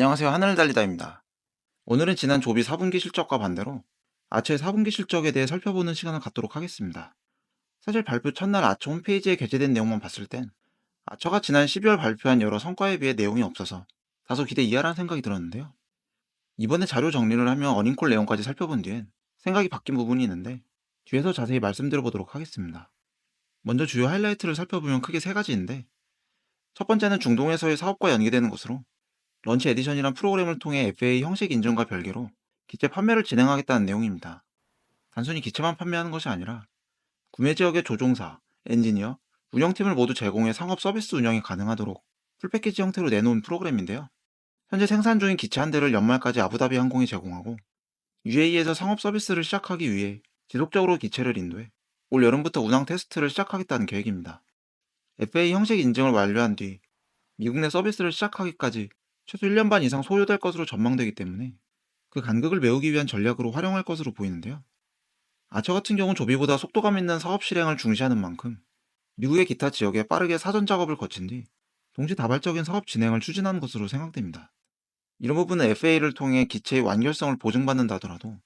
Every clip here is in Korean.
안녕하세요. 하늘을 달리다입니다. 오늘은 지난 조비 4분기 실적과 반대로 아처의 4분기 실적에 대해 살펴보는 시간을 갖도록 하겠습니다. 사실 발표 첫날 아처 홈페이지에 게재된 내용만 봤을 땐 아처가 지난 12월 발표한 여러 성과에 비해 내용이 없어서 다소 기대 이하라는 생각이 들었는데요. 이번에 자료 정리를 하며 어닝콜 내용까지 살펴본 뒤엔 생각이 바뀐 부분이 있는데 뒤에서 자세히 말씀드려보도록 하겠습니다. 먼저 주요 하이라이트를 살펴보면 크게 세 가지인데, 첫 번째는 중동에서의 사업과 연계되는 것으로 런치 에디션이란 프로그램을 통해 FA 형식 인증과 별개로 기체 판매를 진행하겠다는 내용입니다. 단순히 기체만 판매하는 것이 아니라 구매 지역의 조종사, 엔지니어, 운영팀을 모두 제공해 상업 서비스 운영이 가능하도록 풀패키지 형태로 내놓은 프로그램인데요. 현재 생산 중인 기체 한 대를 연말까지 아부다비 항공이 제공하고, UAE에서 상업 서비스를 시작하기 위해 지속적으로 기체를 인도해 올 여름부터 운항 테스트를 시작하겠다는 계획입니다. FA 형식 인증을 완료한 뒤 미국 내 서비스를 시작하기까지 최소 1년 반 이상 소요될 것으로 전망되기 때문에 그 간극을 메우기 위한 전략으로 활용할 것으로 보이는데요. 아처 같은 경우는 조비보다 속도감 있는 사업 실행을 중시하는 만큼 미국의 기타 지역에 빠르게 사전 작업을 거친 뒤 동시다발적인 사업 진행을 추진하는 것으로 생각됩니다. 이런 부분은 FA를 통해 기체의 완결성을 보증받는다 하더라도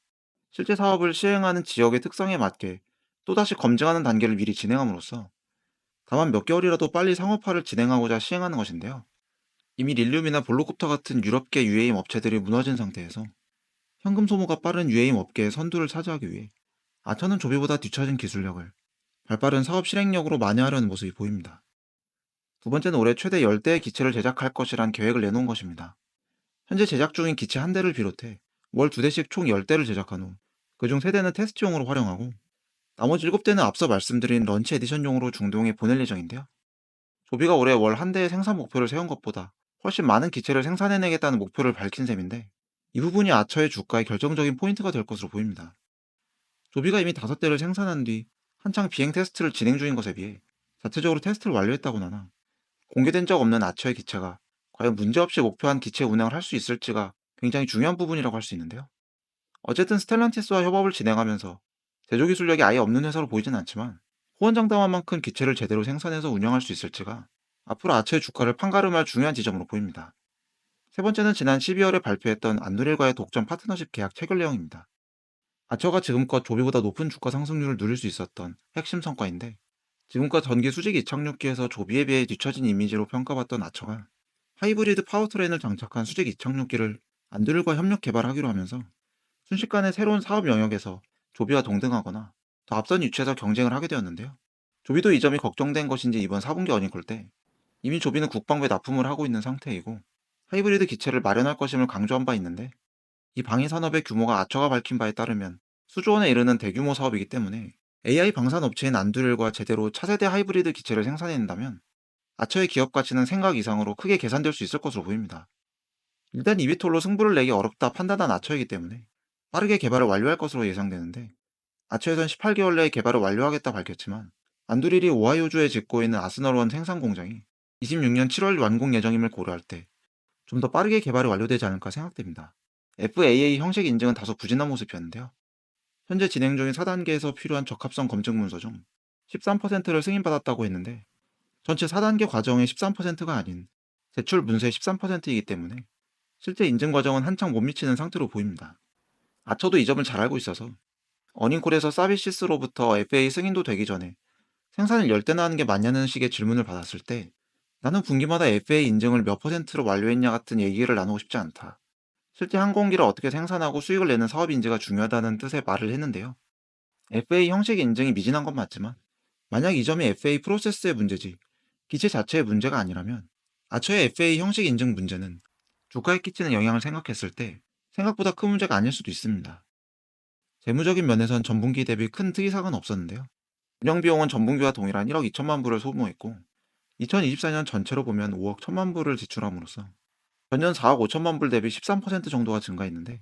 실제 사업을 시행하는 지역의 특성에 맞게 또다시 검증하는 단계를 미리 진행함으로써 다만 몇 개월이라도 빨리 상업화를 진행하고자 시행하는 것인데요. 이미 릴륨이나 볼로콥터 같은 유럽계 UAM 업체들이 무너진 상태에서 현금 소모가 빠른 UAM 업계의 선두를 차지하기 위해 아처는 조비보다 뒤처진 기술력을 발빠른 사업 실행력으로 만회하려는 모습이 보입니다. 두 번째는 올해 최대 10대의 기체를 제작할 것이란 계획을 내놓은 것입니다. 현재 제작 중인 기체 한 대를 비롯해 월 2대씩 총 10대를 제작한 후 그중 3대는 테스트용으로 활용하고, 나머지 7대는 앞서 말씀드린 런치 에디션용으로 중동에 보낼 예정인데요. 조비가 올해 월 한 대의 생산 목표를 세운 것보다 훨씬 많은 기체를 생산해내겠다는 목표를 밝힌 셈인데, 이 부분이 아처의 주가의 결정적인 포인트가 될 것으로 보입니다. 조비가 이미 5대를 생산한 뒤 한창 비행 테스트를 진행 중인 것에 비해 자체적으로 테스트를 완료했다고 하나, 공개된 적 없는 아처의 기체가 과연 문제없이 목표한 기체 운항을 할 수 있을지가 굉장히 중요한 부분이라고 할 수 있는데요. 어쨌든 스텔란티스와 협업을 진행하면서 제조 기술력이 아예 없는 회사로 보이진 않지만 호언장담한 만큼 기체를 제대로 생산해서 운영할 수 있을지가 앞으로 아처의 주가를 판가름할 중요한 지점으로 보입니다. 세 번째는 지난 12월에 발표했던 안드릴과의 독점 파트너십 계약 체결 내용입니다. 아처가 지금껏 조비보다 높은 주가 상승률을 누릴 수 있었던 핵심 성과인데, 지금껏 전기 수직 이착륙기에서 조비에 비해 뒤처진 이미지로 평가받던 아처가 하이브리드 파워트레인을 장착한 수직 이착륙기를 안드릴과 협력 개발하기로 하면서 순식간에 새로운 사업 영역에서 조비와 동등하거나 더 앞선 위치에서 경쟁을 하게 되었는데요. 조비도 이 점이 걱정된 것인지 이번 4분기 어닝콜 때 이미 조비는 국방부에 납품을 하고 있는 상태이고 하이브리드 기체를 마련할 것임을 강조한 바 있는데, 이 방위 산업의 규모가 아처가 밝힌 바에 따르면 수조 원에 이르는 대규모 사업이기 때문에 AI 방산 업체인 안드릴과 제대로 차세대 하이브리드 기체를 생산해낸다면 아처의 기업 가치는 생각 이상으로 크게 계산될 수 있을 것으로 보입니다. 일단 이비톨로 승부를 내기 어렵다 판단한 아처이기 때문에 빠르게 개발을 완료할 것으로 예상되는데, 아처에선 18개월 내에 개발을 완료하겠다 밝혔지만 안드릴이 오하이오주에 짓고 있는 아스널원 생산 공장이 26년 7월 완공 예정임을 고려할 때 좀 더 빠르게 개발이 완료되지 않을까 생각됩니다. FAA 형식 인증은 다소 부진한 모습이었는데요. 현재 진행 중인 4단계에서 필요한 적합성 검증 문서 중 13%를 승인받았다고 했는데, 전체 4단계 과정의 13%가 아닌 제출 문서의 13%이기 때문에 실제 인증 과정은 한창 못 미치는 상태로 보입니다. 아처도 이 점을 잘 알고 있어서 어닝콜에서 사비시스로부터 FAA 승인도 되기 전에 생산을 10대나 하는 게 맞냐는 식의 질문을 받았을 때 나는 분기마다 FAA 인증을 몇 퍼센트로 완료했냐 같은 얘기를 나누고 싶지 않다. 실제 항공기를 어떻게 생산하고 수익을 내는 사업인지가 중요하다는 뜻의 말을 했는데요. FAA 형식 인증이 미진한 건 맞지만 만약 이 점이 FAA 프로세스의 문제지 기체 자체의 문제가 아니라면 아처의 FAA 형식 인증 문제는 주가에 끼치는 영향을 생각했을 때 생각보다 큰 문제가 아닐 수도 있습니다. 재무적인 면에선 전분기 대비 큰 특이사항은 없었는데요. 운영 비용은 전분기와 동일한 1억 2천만 불을 소모했고, 2024년 전체로 보면 5억 1천만 불을 지출함으로써 전년 4억 5천만 불 대비 13% 정도가 증가했는데,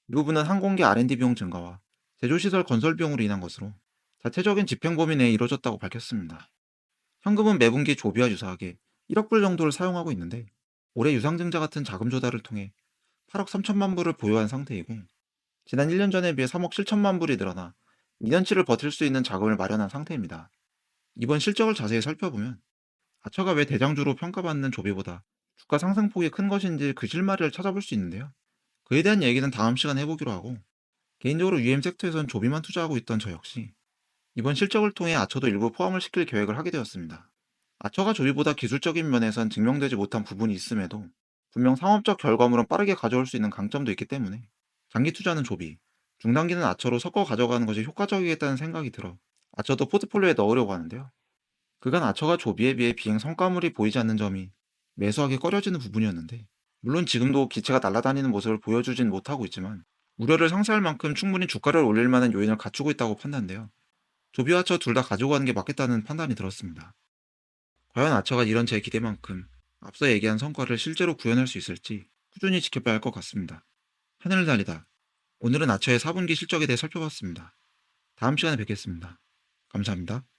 이 부분은 항공기 R&D 비용 증가와 제조시설 건설 비용으로 인한 것으로 자체적인 집행 범위 내에 이루어졌다고 밝혔습니다. 현금은 매분기 조비와 유사하게 1억 불 정도를 사용하고 있는데, 올해 유상증자 같은 자금 조달을 통해 8억 3천만 불을 보유한 상태이고, 지난 1년 전에 비해 3억 7천만 불이 늘어나 2년치를 버틸 수 있는 자금을 마련한 상태입니다. 이번 실적을 자세히 살펴보면 아처가 왜 대장주로 평가받는 조비보다 주가 상승폭이 큰 것인지 그 실마리를 찾아볼 수 있는데요. 그에 대한 얘기는 다음 시간에 해보기로 하고, 개인적으로 UM 섹터에선 조비만 투자하고 있던 저 역시 이번 실적을 통해 아처도 일부 포함을 시킬 계획을 하게 되었습니다. 아처가 조비보다 기술적인 면에선 증명되지 못한 부분이 있음에도 분명 상업적 결과물은 빠르게 가져올 수 있는 강점도 있기 때문에 장기 투자는 조비, 중단기는 아처로 섞어 가져가는 것이 효과적이겠다는 생각이 들어 아처도 포트폴리오에 넣으려고 하는데요. 그간 아처가 조비에 비해 비행 성과물이 보이지 않는 점이 매수하기 꺼려지는 부분이었는데, 물론 지금도 기체가 날아다니는 모습을 보여주진 못하고 있지만 우려를 상쇄할 만큼 충분히 주가를 올릴 만한 요인을 갖추고 있다고 판단돼요. 조비와 아처 둘 다 가지고 가는 게 맞겠다는 판단이 들었습니다. 과연 아처가 이런 제 기대만큼 앞서 얘기한 성과를 실제로 구현할 수 있을지 꾸준히 지켜봐야 할 것 같습니다. 하늘을 달리다. 오늘은 아처의 4분기 실적에 대해 살펴봤습니다. 다음 시간에 뵙겠습니다. 감사합니다.